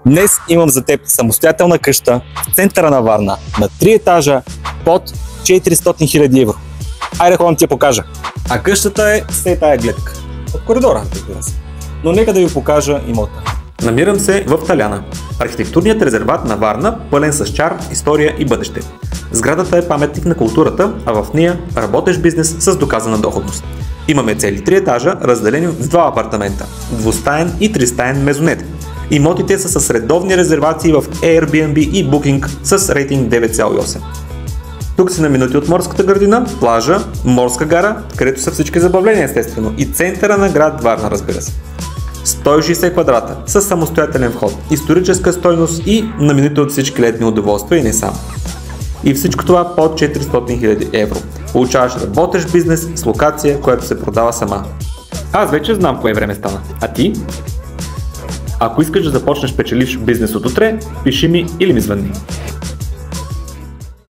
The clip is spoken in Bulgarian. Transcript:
Днес имам за теб самостоятелна къща в центъра на Варна на 3 етажа под 400 000 евро. Айде ходам ти я покажа. А къщата е след тая гледка. От коридора, разбира се. Но нека да ви покажа имота. Намирам се в Таляна, архитектурният резерват на Варна, пълен с чар, история и бъдеще. Сградата е паметник на културата, а в нея работещ бизнес с доказана доходност. Имаме цели 3 етажа, разделени в 2 апартамента, двустаен и тристаен мезонет. Имотите са с редовни резервации в Airbnb и Booking с рейтинг 9,8. Тук си на минути от морската градина, плажа, морска гара, където са всички забавления естествено и центъра на град Варна, разбира се. 160 квадрата с самостоятелен вход, историческа стойност и на минути от всички летни удоволствия и не само. И всичко това под 400 000 евро. Получаваш работещ бизнес с локация, която се продава сама. Аз вече знам кое време стана. А ти? Ако искаш да започнеш печеливш бизнес от утре, пиши ми или ми звънни.